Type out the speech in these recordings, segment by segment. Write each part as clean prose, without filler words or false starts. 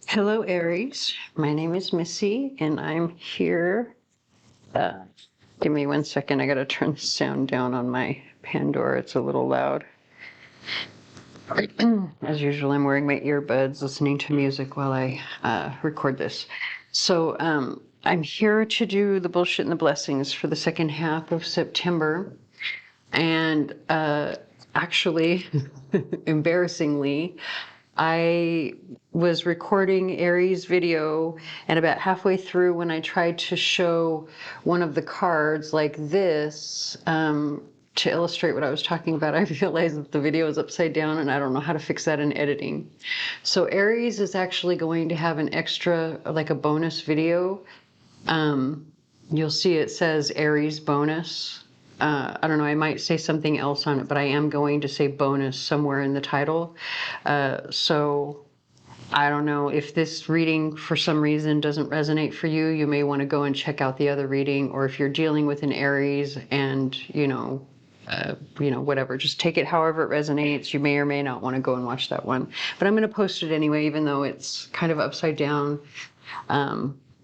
Hello, Aries. My name is Missy, and I'm here. Uh, Give me 1 second. I got to turn the sound down on my Pandora. It's a little loud. As usual, I'm wearing my earbuds, listening to music while I record this. So I'm here to do the bullshit and the blessings for the second half of September. And actually, embarrassingly, I was recording Aries' video, and about halfway through, when I tried to show one of the cards like this to illustrate what I was talking about, I realized that the video is upside down, and I don't know how to fix that in editing. So Aries is actually going to have an extra, like a bonus video. You'll see it says Aries bonus. I don't know, I might say something else on it, but I am going to say bonus somewhere in the title. So I don't know if this reading for some reason doesn't resonate for you, you may want to go and check out the other reading, or if you're dealing with an Aries and, whatever, just take it however it resonates. You may or may not want to go and watch that one, but I'm going to post it anyway, even though it's kind of upside down,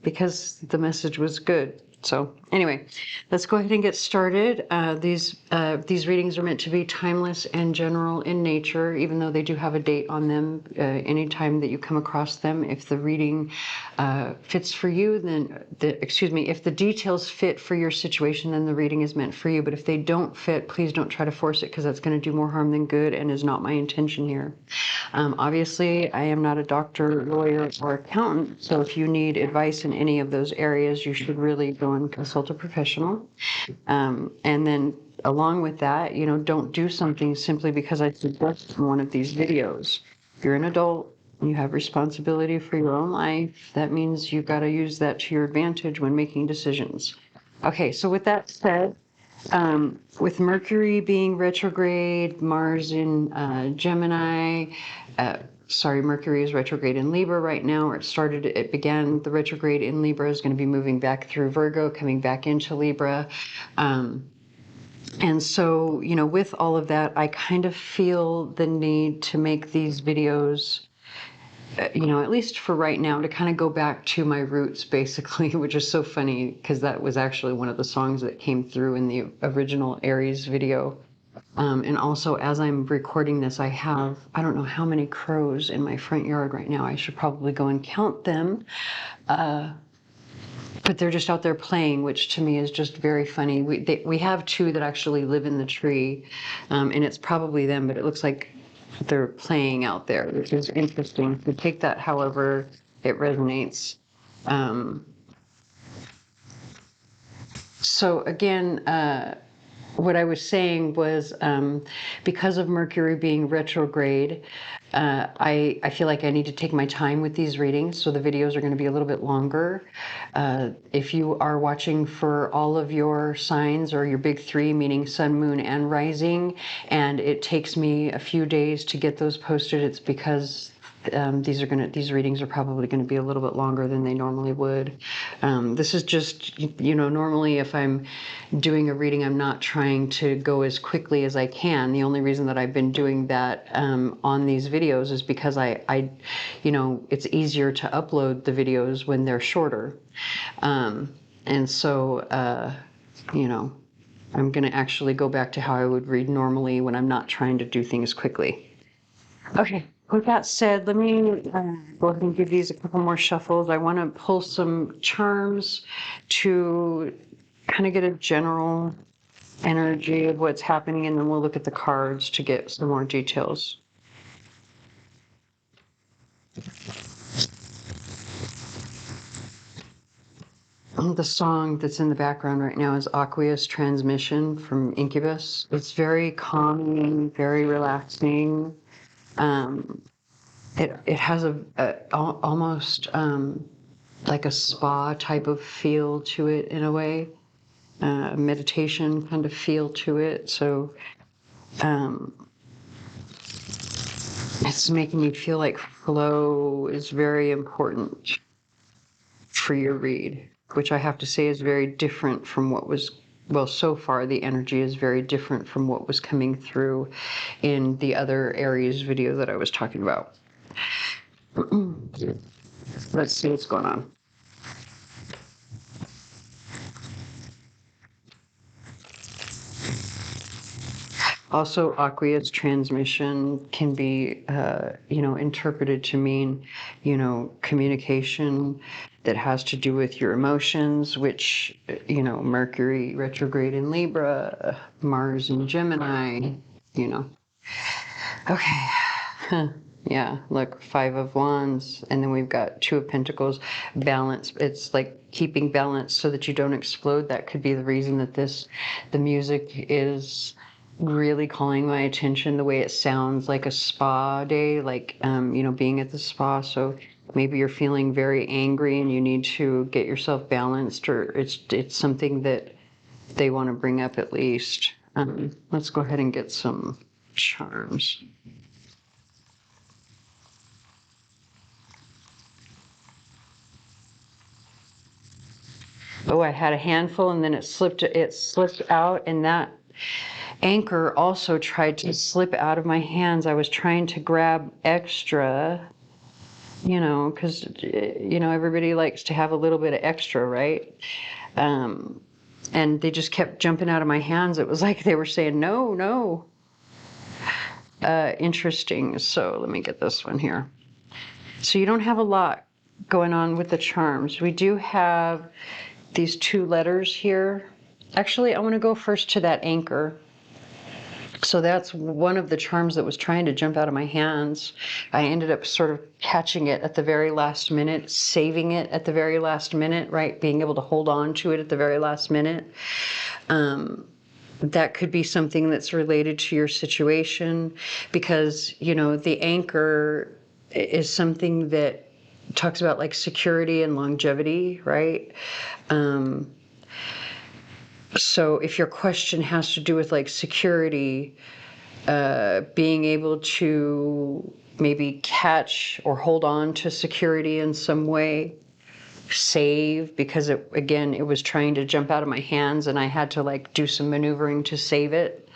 because the message was good. So anyway, let's go ahead and get started. These readings are meant to be timeless and general in nature, even though they do have a date on them. Anytime that you come across them, if the reading fits for you, then if the details fit for your situation, then the reading is meant for you. But if they don't fit, please don't try to force it, because that's going to do more harm than good and is not my intention here. Obviously, I am not a doctor, lawyer, or accountant, so if you need advice in any of those areas, you should really go and consult a professional. And then along with that, don't do something simply because I suggest in one of these videos. If you're an adult, you have responsibility for your own life. That means you've got to use that to your advantage when making decisions. Okay, so with that said, with Mercury being retrograde, Mars in Gemini, Mercury is retrograde in Libra right now, or it began the retrograde in Libra, is going to be moving back through Virgo, coming back into Libra. And so, with all of that, I kind of feel the need to make these videos, at least for right now, to kind of go back to my roots, basically, which is so funny because that was actually one of the songs that came through in the original Aries video. And also, as I'm recording this, I don't know how many crows in my front yard right now. I should probably go and count them. But they're just out there playing, which to me is just very funny. We have two that actually live in the tree, and it's probably them, but it looks like they're playing out there, which is interesting. So take that however it resonates. So again, what I was saying was, because of Mercury being retrograde, I feel like I need to take my time with these readings, so the videos are going to be a little bit longer. If you are watching for all of your signs or your big three, meaning sun, moon, and rising, and it takes me a few days to get those posted, it's because these readings are probably going to be a little bit longer than they normally would. This is just, normally if I'm doing a reading, I'm not trying to go as quickly as I can. The only reason that I've been doing that on these videos is because it's easier to upload the videos when they're shorter. And so, I'm going to actually go back to how I would read normally when I'm not trying to do things quickly. Okay, with that said, let me go ahead and give these a couple more shuffles. I want to pull some charms to kind of get a general energy of what's happening, and then we'll look at the cards to get some more details. The song that's in the background right now is Aqueous Transmission from Incubus. It's very calming, very relaxing. It has almost like a spa type of feel to it in a way, meditation kind of feel to it. So it's making me feel like flow is very important for your read, which I have to say is very different from what was, well, so far the energy is very different from what was coming through in the other Aries video that I was talking about. Let's see what's going on. Also, aqueous transmission can be, interpreted to mean, communication that has to do with your emotions, which, Mercury retrograde in Libra, Mars in Gemini, Okay. Huh. Yeah, look, Five of Wands, and then we've got Two of Pentacles, balance. It's like keeping balance so that you don't explode. That could be the reason that the music is really calling my attention, the way it sounds like a spa day, like, being at the spa. So maybe you're feeling very angry and you need to get yourself balanced, or it's something that they want to bring up at least. Let's go ahead and get some charms. Oh, I had a handful and then it slipped out, and that anchor also tried to slip out of my hands. I was trying to grab extra, because everybody likes to have a little bit of extra, right? And they just kept jumping out of my hands. It was like they were saying no, no. Interesting. So let me get this one here. So you don't have a lot going on with the charms. We do have these two letters here. Actually, I want to go first to that anchor. So that's one of the charms that was trying to jump out of my hands. I ended up sort of catching it at the very last minute, saving it at the very last minute, right? Being able to hold on to it at the very last minute. That could be something that's related to your situation, because, the anchor is something that talks about like security and longevity, right? So if your question has to do with like security, being able to maybe catch or hold on to security in some way, save, because it was trying to jump out of my hands and I had to like do some maneuvering to save it.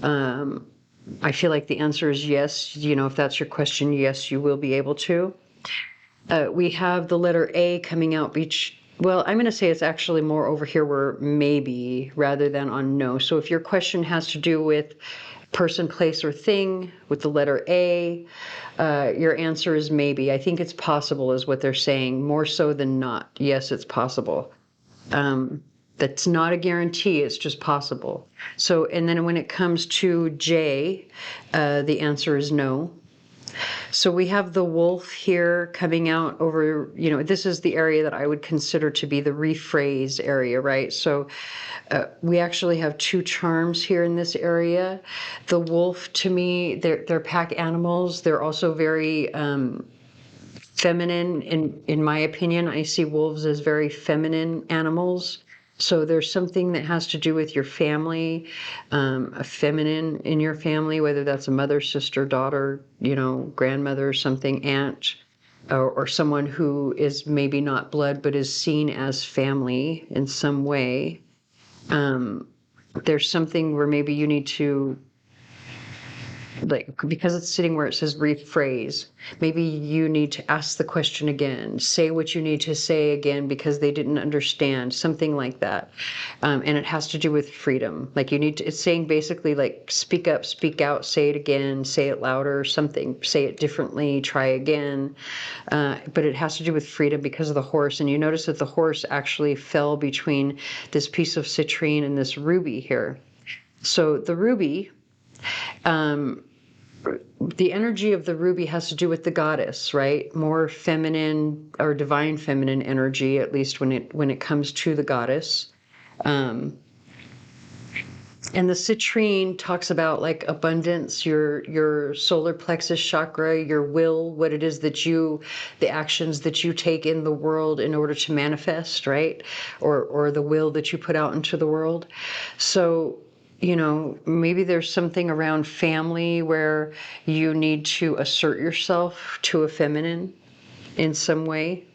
I feel like the answer is yes. If that's your question, yes, you will be able to. We have the letter A coming out well, I'm going to say it's actually more over here where maybe rather than on no. So if your question has to do with person, place, or thing with the letter A, your answer is maybe. I think it's possible is what they're saying, more so than not. Yes, it's possible. That's not a guarantee, it's just possible. So, and then when it comes to J, the answer is no. So we have the wolf here coming out over, this is the area that I would consider to be the rephrase area, right? So we actually have two charms here in this area. The wolf, to me, they're pack animals. They're also very feminine. In my opinion, I see wolves as very feminine animals. So there's something that has to do with your family, a feminine in your family, whether that's a mother, sister, daughter, grandmother, or something, aunt, or someone who is maybe not blood, but is seen as family in some way. There's something where maybe you need to, like, because it's sitting where it says rephrase, maybe you need to ask the question again, say what you need to say again because they didn't understand, something like that. And it has to do with freedom. Like it's saying basically like speak up, speak out, say it again, say it louder, something, say it differently, try again. But it has to do with freedom because of the horse. And you notice that the horse actually fell between this piece of citrine and this ruby here. So the ruby, the energy of the ruby has to do with the goddess, right? More feminine or divine feminine energy, at least when it comes to the goddess. And the citrine talks about like abundance, your solar plexus chakra, your will, what it is that the actions that you take in the world in order to manifest, right? Or the will that you put out into the world. So, maybe there's something around family where you need to assert yourself to a feminine in some way.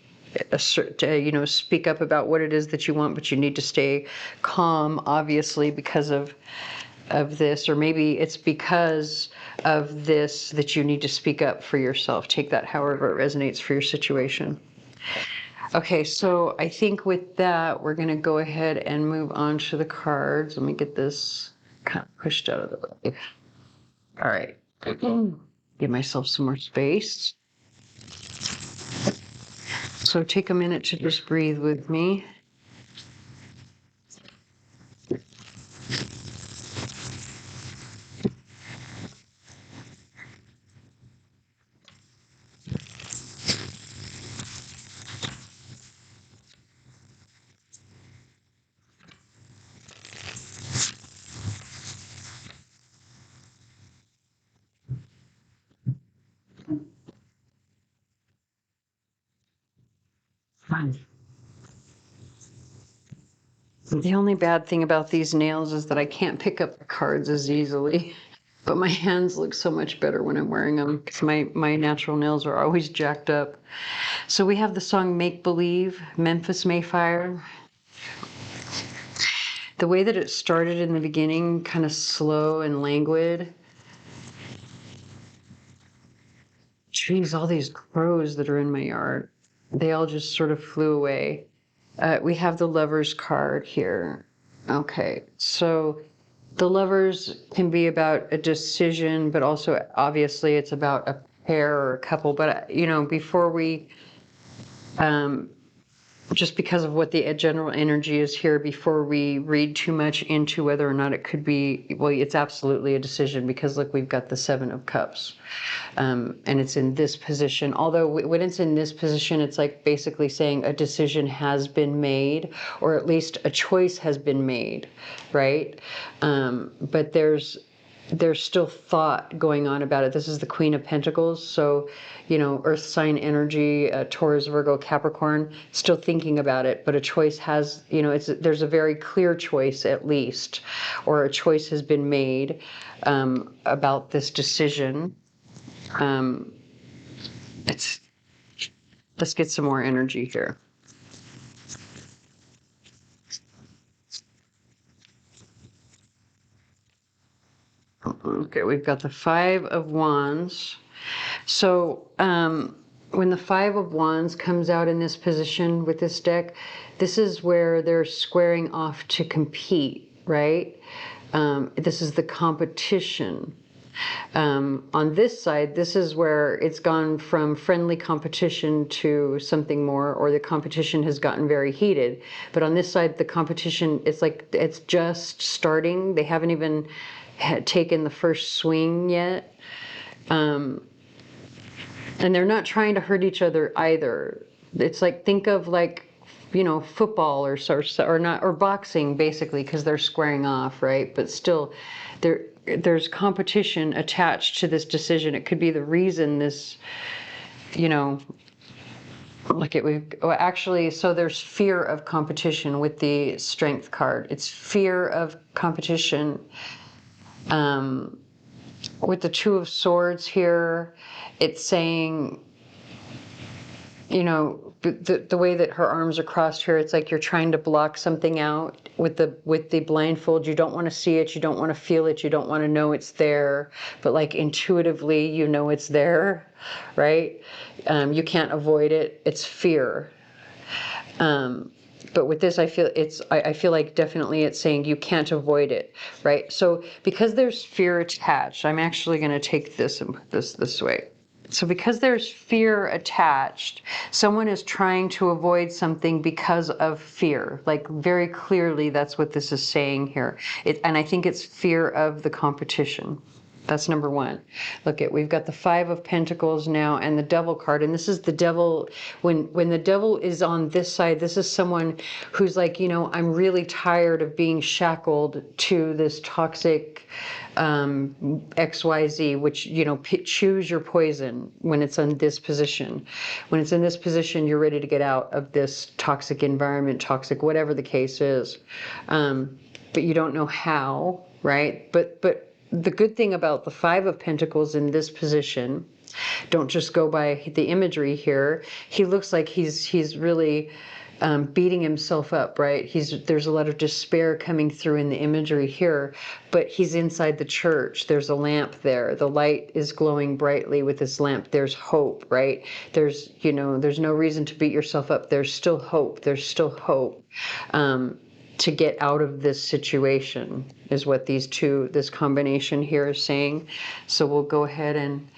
Speak up about what it is that you want, but you need to stay calm, obviously, because of this. Or maybe it's because of this that you need to speak up for yourself. Take that however it resonates for your situation. Okay, so I think with that, we're going to go ahead and move on to the cards. Let me get this kind of pushed out of the way. All right. Give myself some more space. So take a minute to just breathe with me. The only bad thing about these nails is that I can't pick up the cards as easily. But my hands look so much better when I'm wearing them because my natural nails are always jacked up. So we have the song Make Believe, Memphis Mayfire. The way that it started in the beginning, kind of slow and languid. Geez, all these crows that are in my yard, they all just sort of flew away. We have the Lovers card here. Okay, so the Lovers can be about a decision, but also obviously it's about a pair or a couple. But, you know, before we, just because of what the general energy is here, before we read too much into whether or not it could be, well, it's absolutely a decision because look, we've got the Seven of Cups. And it's in this position. Although when it's in this position, it's like basically saying a decision has been made, or at least a choice has been made, right? But there's still thought going on about it. This is the Queen of Pentacles. So, you know, earth sign energy, Taurus, Virgo, Capricorn, still thinking about it, but a choice has, you know, there's a very clear choice at least, or a choice has been made about this decision. Let's get some more energy here. Okay, we've got the Five of Wands. So when the Five of Wands comes out in this position with this deck, this is where they're squaring off to compete, right? This is the competition. On this side, this is where it's gone from friendly competition to something more, or the competition has gotten very heated. But on this side, the competition, it's like it's just starting. They haven't even taken the first swing yet. And they're not trying to hurt each other either. It's like, think of like, you know, football or not, or boxing basically, because they're squaring off, right? But still, there's competition attached to this decision. It could be the reason this, you know, look at actually, so there's fear of competition with the Strength card. It's fear of competition. With the Two of Swords here, it's saying, you know, the way that her arms are crossed here, it's like you're trying to block something out with the blindfold. You don't want to see it, you don't want to feel it, you don't want to know it's there, but like intuitively you know it's there, right? You can't avoid it. It's fear. But with this, I feel like definitely it's saying you can't avoid it, right? So because there's fear attached, I'm actually going to take this and put this way. So because there's fear attached, someone is trying to avoid something because of fear. Like very clearly, that's what this is saying here. And I think it's fear of the competition. That's number one. Look we've got the Five of Pentacles now and the Devil card. And this is the devil. When the devil is on this side, this is someone who's like, you know, I'm really tired of being shackled to this toxic XYZ, which, you know, choose your poison when it's in this position. When it's in this position, you're ready to get out of this toxic environment, toxic, whatever the case is. But you don't know how, right? But the good thing about the Five of Pentacles in this position, don't just go by the imagery here. He looks like he's really, beating himself up, right? There's a lot of despair coming through in the imagery here, but he's inside the church. There's a lamp there. The light is glowing brightly with this lamp. There's hope, right? There's no reason to beat yourself up. There's still hope. There's still hope. To get out of this situation is what this combination here is saying. So we'll go ahead and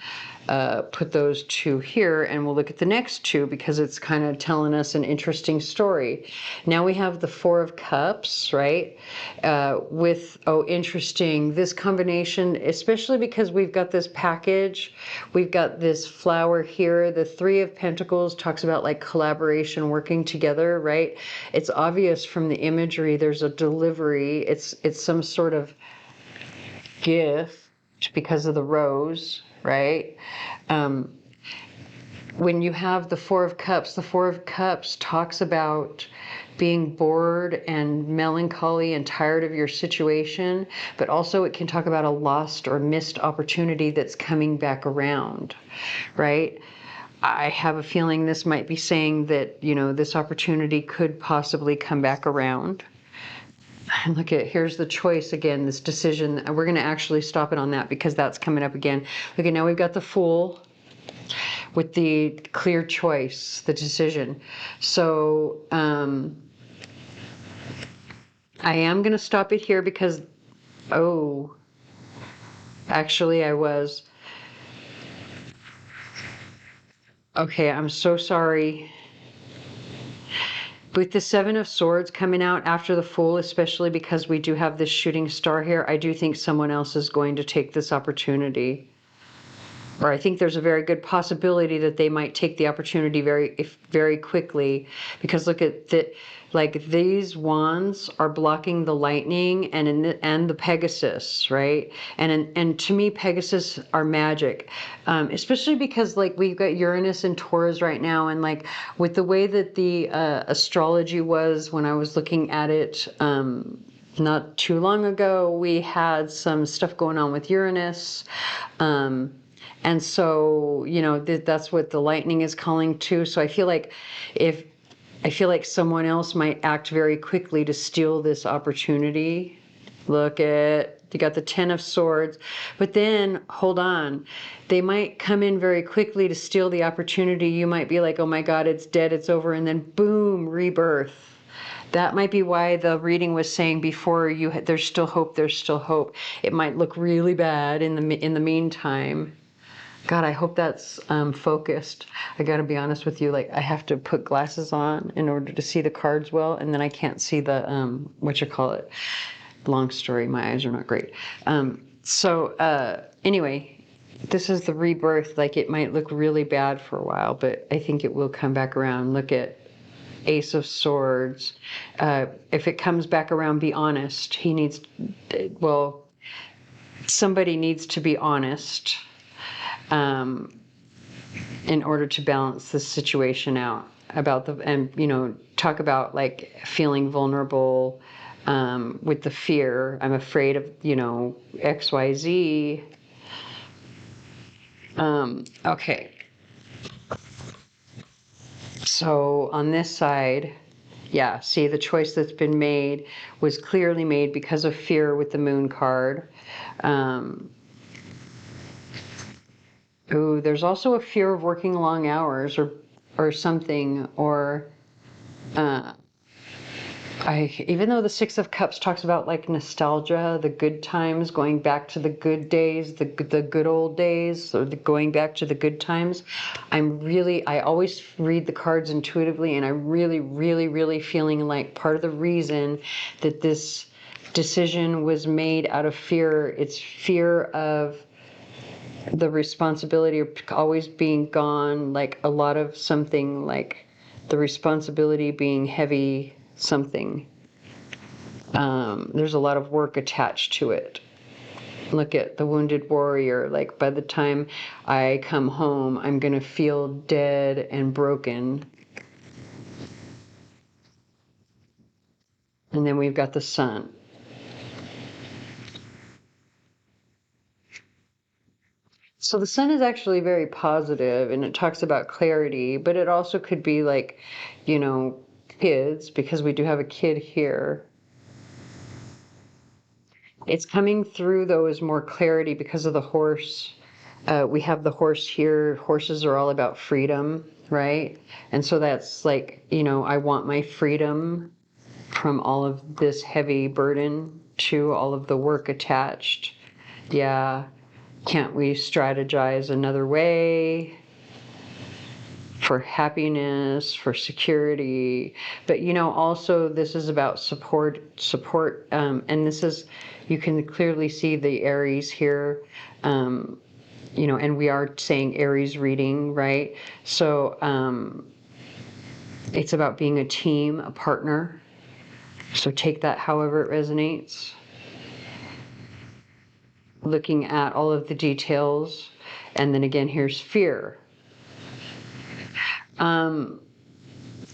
put those two here, and we'll look at the next two because it's kind of telling us an interesting story. Now we have the Four of Cups, right? Interesting. This combination, especially because we've got this package, we've got this flower here. The Three of Pentacles talks about like collaboration, working together, right? It's obvious from the imagery, there's a delivery. It's some sort of gift because of the rose, right? When you have the Four of Cups talks about being bored and melancholy and tired of your situation, but also it can talk about a lost or missed opportunity that's coming back around, right? I have a feeling this might be saying that, this opportunity could possibly come back around. And here's the choice again, this decision. We're going to actually stop it on that because that's coming up again. Okay, now we've got the Fool with the clear choice, the decision. So I am going to stop it here because, actually I was. Okay, I'm so sorry. With the Seven of Swords coming out after the Fool, especially because we do have this shooting star here, I do think someone else is going to take this opportunity. Or I think there's a very good possibility that they might take the opportunity very quickly, because look at that, like these wands are blocking the lightning and the Pegasus, right? And to me, Pegasus are magic, especially because like we've got Uranus and Taurus right now, and like with the way that the astrology was when I was looking at it. Not too long ago, we had some stuff going on with Uranus. And so, that's what the lightning is calling to. So I feel like someone else might act very quickly to steal this opportunity. You got the Ten of Swords, but then hold on. They might come in very quickly to steal the opportunity. You might be like, oh my God, it's dead, it's over. And then boom, rebirth. That might be why the reading was saying before there's still hope, there's still hope. It might look really bad in the meantime. God, I hope that's focused. I got to be honest with you. Like, I have to put glasses on in order to see the cards well, and then I can't see the long story. My eyes are not great. Anyway, this is the rebirth. Like, it might look really bad for a while, but I think it will come back around. Look at Ace of Swords. If it comes back around, be honest. Somebody needs to be honest. In order to balance the situation out talk about like feeling vulnerable, with the fear. I'm afraid of, XYZ. Okay. So on this side, yeah, see, the choice that's been made was clearly made because of fear with the Moon card. There's also a fear of working long hours or something, or even though the Six of Cups talks about like nostalgia, the good times, going back to the good days, the good old days, or going back to the good times, I always read the cards intuitively, and I'm really, really, really feeling like part of the reason that this decision was made out of fear, it's fear of the responsibility of always being gone, like a lot of something, like the responsibility being heavy something. There's a lot of work attached to it. Look at the Wounded Warrior. Like, by the time I come home, I'm going to feel dead and broken. And then we've got the Sun. So the Sun is actually very positive, and it talks about clarity, but it also could be like, kids, because we do have a kid here. It's coming through, though, as more clarity because of the horse. We have the horse here. Horses are all about freedom, right? And so that's like, I want my freedom from all of this heavy burden to all of the work attached. Yeah. Can't we strategize another way for happiness, for security? But also this is about support, and this is, you can clearly see the Aries here, and we are saying Aries reading, right? So it's about being a team, a partner. So take that however it resonates. Looking at all of the details. And then again, here's fear.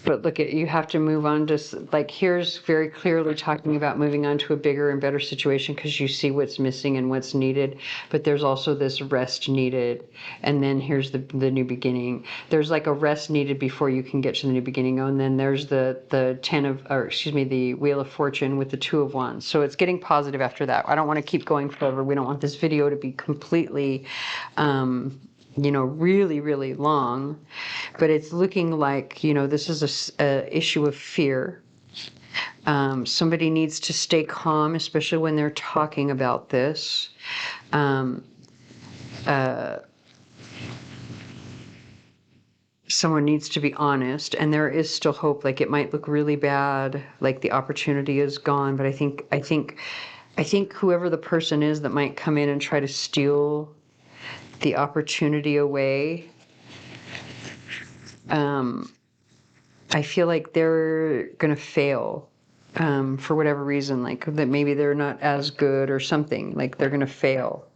But look at, you have to move on to, like, here's very clearly talking about moving on to a bigger and better situation because you see what's missing and what's needed. But there's also this rest needed. And then here's the new beginning. There's like a rest needed before you can get to the new beginning. And then there's the the Wheel of Fortune with the Two of Wands. So it's getting positive after that. I don't want to keep going forever. We don't want this video to be completely, really, really long, but it's looking like, this is a issue of fear. Somebody needs to stay calm, especially when they're talking about this. Someone needs to be honest, and there is still hope. Like, it might look really bad, like the opportunity is gone, but I think whoever the person is that might come in and try to steal the opportunity away, I feel like they're gonna fail, for whatever reason, like that maybe they're not as good or something, like they're gonna fail.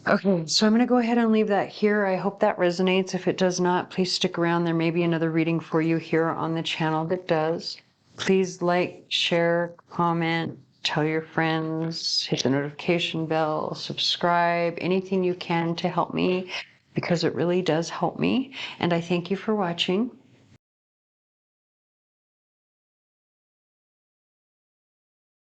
Okay, so I'm gonna go ahead and leave that here. I hope that resonates. If it does not, please stick around. There may be another reading for you here on the channel that does. Please like, share, comment, tell your friends, hit the notification bell, subscribe, anything you can to help me, because it really does help me. And I thank you for watching.